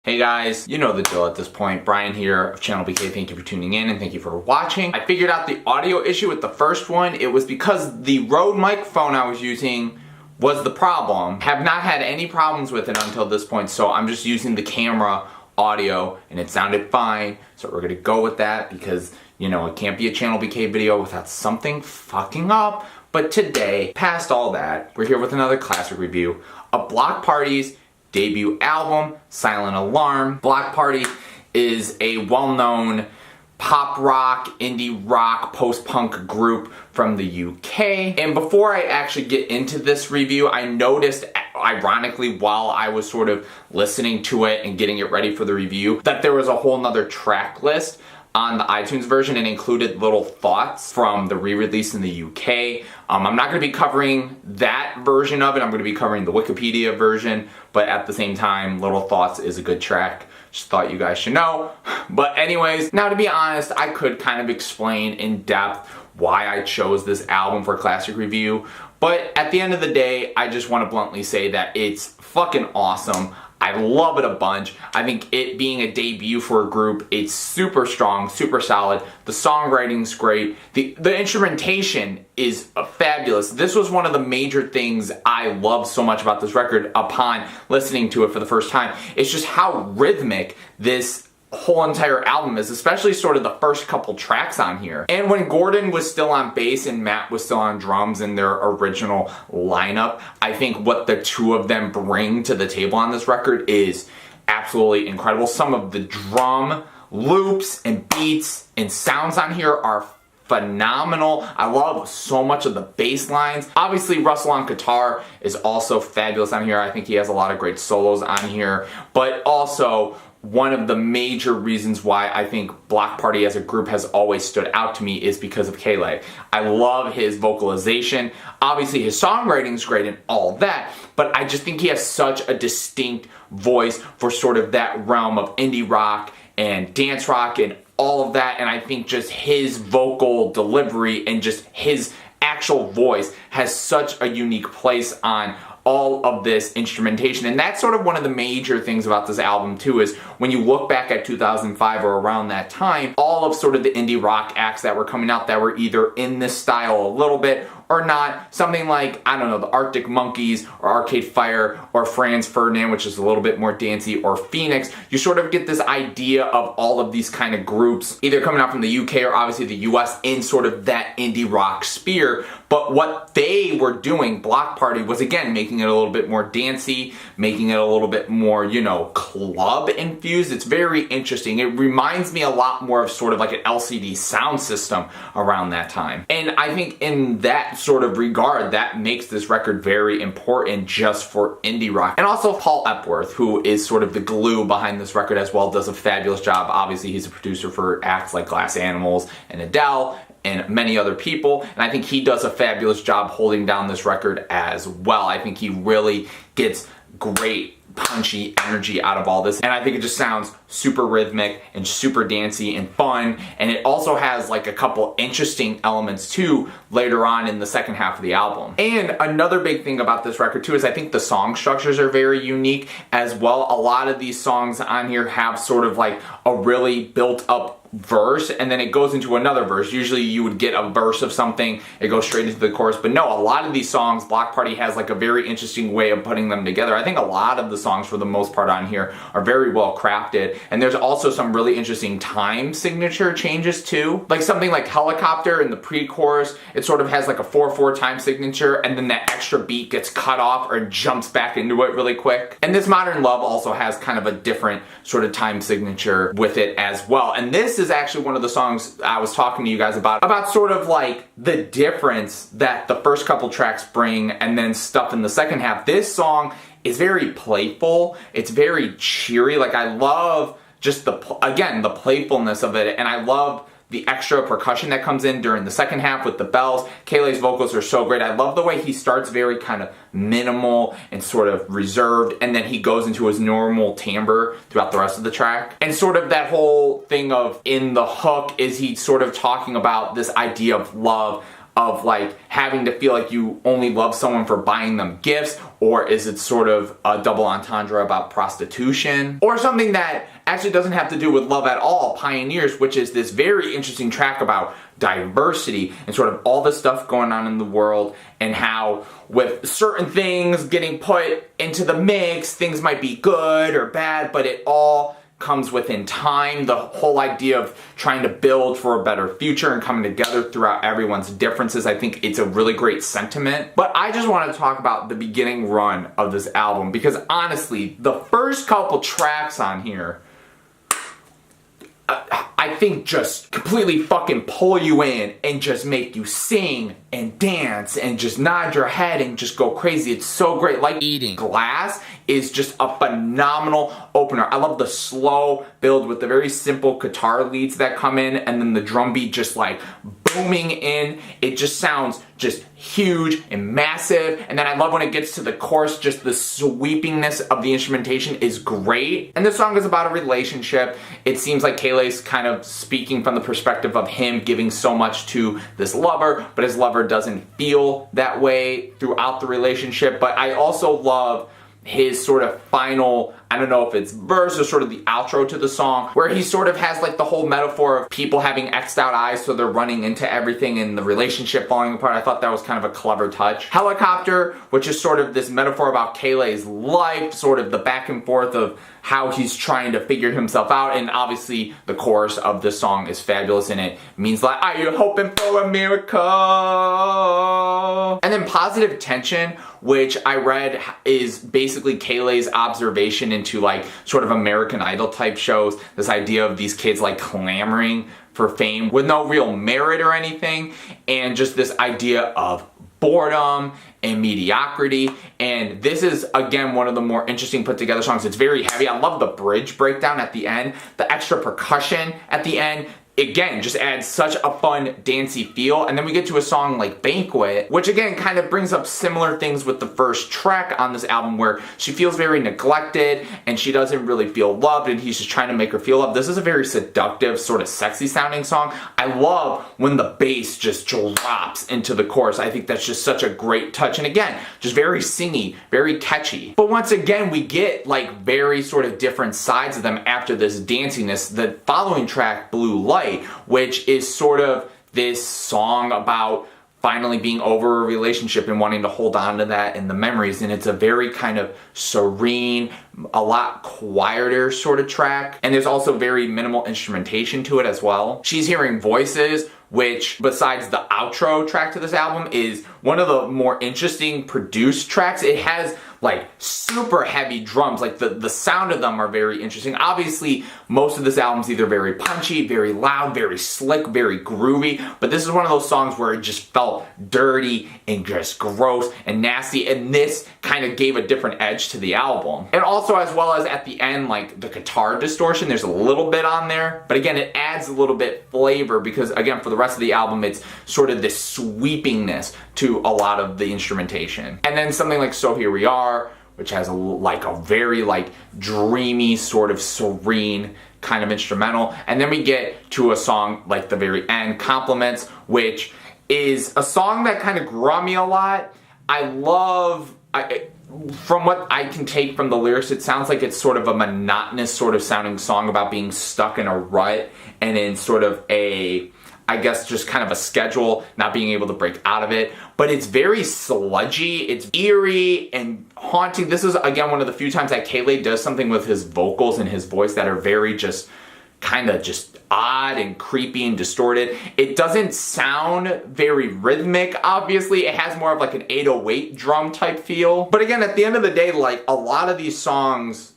Hey guys, you know the drill at this point. Brian here of ChannelBK. Thank you for tuning in and thank you for watching. I figured out the audio issue with the first one. It was because the Rode microphone I was using was the problem. Have not had any problems with it until this point, so I'm just using the camera audio and it sounded fine. So we're gonna go with that because, you know, it can't be a ChannelBK video without something fucking up. But today, past all that, we're here with another classic review of Bloc Party's debut album, Silent Alarm. Bloc Party is a well-known pop rock, indie rock, post-punk group from the UK. And before I actually get into this review, I noticed, ironically, while I was sort of listening to it and getting it ready for the review, that there was a whole nother track list on the iTunes version and included little thoughts from the re-release in the UK. I'm not going to be covering that version of it. I'm going to be covering the Wikipedia version, but at the same time, Little Thoughts is a good track. Just thought you guys should know. But anyways, now to be honest, I could kind of explain in depth why I chose this album for classic review, but at the end of the day, I just want to bluntly say that it's fucking awesome. I love it a bunch. I think it being a debut for a group, it's super strong, super solid. The songwriting's great. The instrumentation is fabulous. This was one of the major things I love so much about this record upon listening to it for the first time. It's just how rhythmic this whole entire album is, especially sort of the first couple tracks on here. And when Gordon was still on bass and Matt was still on drums in their original lineup, I think what the two of them bring to the table on this record is absolutely incredible. Some of the drum loops and beats and sounds on here are phenomenal. I love so much of the bass lines. Obviously, Russell on guitar is also fabulous on here. I think he has a lot of great solos on here, but also one of the major reasons why I think Bloc Party as a group has always stood out to me is because of Kele. I love his vocalization. Obviously, his songwriting is great and all that, but I just think he has such a distinct voice for sort of that realm of indie rock and dance rock and all of that, and I think just his vocal delivery and just his actual voice has such a unique place on all of this instrumentation. And that's sort of one of the major things about this album too, is when you look back at 2005 or around that time, all of sort of the indie rock acts that were coming out that were either in this style a little bit or not, something like, I don't know, the Arctic Monkeys or Arcade Fire or Franz Ferdinand, which is a little bit more dancey, or Phoenix, you sort of get this idea of all of these kind of groups either coming out from the UK or obviously the US in sort of that indie rock sphere. But what they were doing, Bloc Party, was again making it a little bit more dancey, making it a little bit more, you know, club infused. It's very interesting. It reminds me a lot more of sort of like an LCD sound system around that time. And I think in that sort of regard, that makes this record very important just for indie rock. And also Paul Epworth, who is sort of the glue behind this record as well, does a fabulous job. Obviously, he's a producer for acts like Glass Animals and Adele and many other people, and I think he does a fabulous job holding down this record as well. I think he really gets great punchy energy out of all this, and I think it just sounds super rhythmic and super dancey and fun, and it also has like a couple interesting elements too later on in the second half of the album. And another big thing about this record too is I think the song structures are very unique as well. A lot of these songs on here have sort of like a really built up verse and then it goes into another verse. Usually you would get a verse of something, it goes straight into the chorus, but no, a lot of these songs, Bloc Party has like a very interesting way of putting them together. I think a lot of the songs for the most part on here are very well crafted, and there's also some really interesting time signature changes too. Like something like Helicopter in the pre-chorus, it sort of has like a 4/4 time signature, and then that extra beat gets cut off or jumps back into it really quick. And this Modern Love also has kind of a different sort of time signature with it as well. And this is actually one of the songs I was talking to you guys about sort of like the difference that the first couple tracks bring and then stuff in the second half. This song is very playful, it's very cheery. Like I love just the playfulness of it, and I love the extra percussion that comes in during the second half with the bells. Kele's vocals are so great. I love the way he starts very kind of minimal and sort of reserved, and then he goes into his normal timbre throughout the rest of the track. And sort of that whole thing of in the hook is he sort of talking about this idea of love of like having to feel like you only love someone for buying them gifts, or is it sort of a double entendre about prostitution, or something that actually doesn't have to do with love at all, Pioneers, which is this very interesting track about diversity and sort of all the stuff going on in the world, and how with certain things getting put into the mix, things might be good or bad, but it all comes within time. The whole idea of trying to build for a better future and coming together throughout everyone's differences, I think it's a really great sentiment. But I just want to talk about the beginning run of this album, because honestly, the first couple tracks on here, I think just completely fucking pull you in and just make you sing and dance and just nod your head and just go crazy. It's so great. Like Eating Glass is just a phenomenal opener. I love the slow build with the very simple guitar leads that come in, and then the drum beat just like booming in. It just sounds just huge and massive. And then I love when it gets to the chorus, just the sweepingness of the instrumentation is great. And this song is about a relationship. It seems like Kaylee's kind of speaking from the perspective of him giving so much to this lover, but his lover doesn't feel that way throughout the relationship. But I also love his sort of final, I don't know if it's verse or sort of the outro to the song, where he sort of has like the whole metaphor of people having X'd out eyes, so they're running into everything and the relationship falling apart. I thought that was kind of a clever touch. Helicopter, which is sort of this metaphor about Kaylee's life, sort of the back and forth of how he's trying to figure himself out, and obviously the chorus of this song is fabulous, and it means like, are you hoping for a miracle? And then Positive Tension, which I read is basically Kaylee's observation into like sort of American Idol type shows, this idea of these kids like clamoring for fame with no real merit or anything, and just this idea of boredom and mediocrity. And this is again one of the more interesting put together songs. It's very heavy. I love the bridge breakdown at the end, the extra percussion at the end. Again, just adds such a fun, dancey feel. And then we get to a song like Banquet, which again kind of brings up similar things with the first track on this album, where she feels very neglected and she doesn't really feel loved, and he's just trying to make her feel loved. This is a very seductive, sort of sexy sounding song. I love when the bass just drops into the chorus. I think that's just such a great touch. And again, just very singy, very catchy. But once again, we get like very sort of different sides of them after this danciness. The following track, Blue Light, which is sort of this song about finally being over a relationship and wanting to hold on to that and the memories, and it's a very kind of serene, a lot quieter sort of track, and there's also very minimal instrumentation to it as well. She's Hearing Voices, which besides the outro track to this album is one of the more interesting produced tracks. It has like super heavy drums, like the sound of them are very interesting. Obviously most of this album's either very punchy, very loud, very slick, very groovy, but this is one of those songs where it just felt dirty and just gross and nasty, and this kind of gave a different edge to the album. And also, as well as at the end, like the guitar distortion, there's a little bit on there, but again it adds a little bit flavor, because again for the rest of the album it's sort of this sweepingness to a lot of the instrumentation. And then something like So Here We Are, which has a very like dreamy, sort of serene kind of instrumental. And then we get to a song like the very end, Compliments, which is a song that kind of grew on me a lot. From what I can take from the lyrics, it sounds like it's sort of a monotonous sort of sounding song about being stuck in a rut and in sort of a, I guess, just kind of a schedule, not being able to break out of it. But it's very sludgy, it's eerie and haunting. This is, again, one of the few times that Kaylee does something with his vocals and his voice that are very just kind of just odd and creepy and distorted. It doesn't sound very rhythmic, obviously. It has more of like an 808 drum type feel. But again, at the end of the day, like a lot of these songs,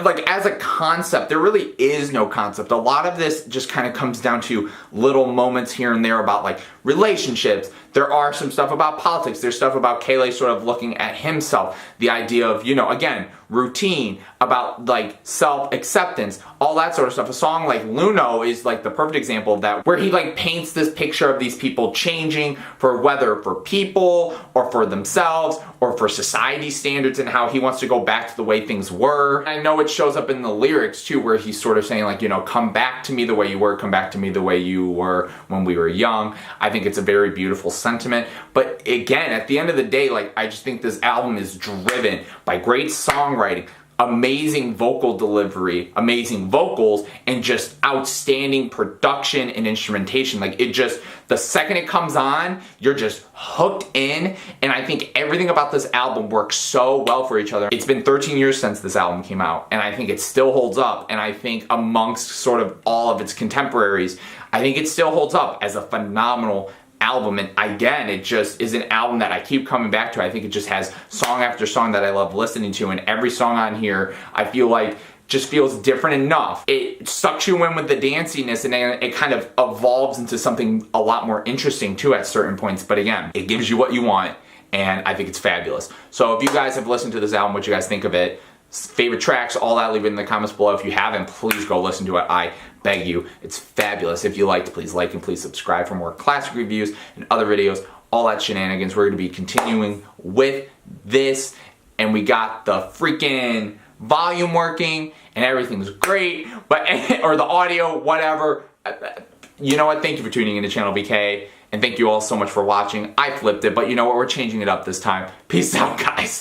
like as a concept, there really is no concept. A lot of this just kind of comes down to little moments here and there about like relationships. There are some stuff about politics. There's stuff about Kaylee sort of looking at himself. The idea of, you know, again, routine, about like self-acceptance, all that sort of stuff. A song like Luno video is like the perfect example of that, where he like paints this picture of these people changing, for whether for people or for themselves or for society standards, and how he wants to go back to the way things were. I know it shows up in the lyrics too, where he's sort of saying like, you know, come back to me the way you were, come back to me the way you were when we were young. I think it's a very beautiful sentiment. But again, at the end of the day, like, I just think this album is driven by great songwriting, amazing vocal delivery, amazing vocals, and just outstanding production and instrumentation. Like, it just, the second it comes on, you're just hooked in, and I think everything about this album works so well for each other. It's been 13 years since this album came out, and I think it still holds up, and I think amongst sort of all of its contemporaries, I think it still holds up as a phenomenal album. And again, it just is an album that I keep coming back to. I think it just has song after song that I love listening to, and every song on here I feel like just feels different enough. It sucks you in with the danciness, and then it kind of evolves into something a lot more interesting too at certain points. But again, it gives you what you want, and I think it's fabulous. So if you guys have listened to this album, what you guys think of it, favorite tracks, all that, leave it in the comments below. If you haven't, please go listen to it. I beg you. It's fabulous. If you liked, please like and please subscribe for more classic reviews and other videos, all that shenanigans. We're going to be continuing with this, and we got the freaking volume working and everything's great, but or the audio, whatever. You know what? Thank you for tuning into ChannelBK, and thank you all so much for watching. I flipped it, but you know what? We're changing it up this time. Peace out, guys.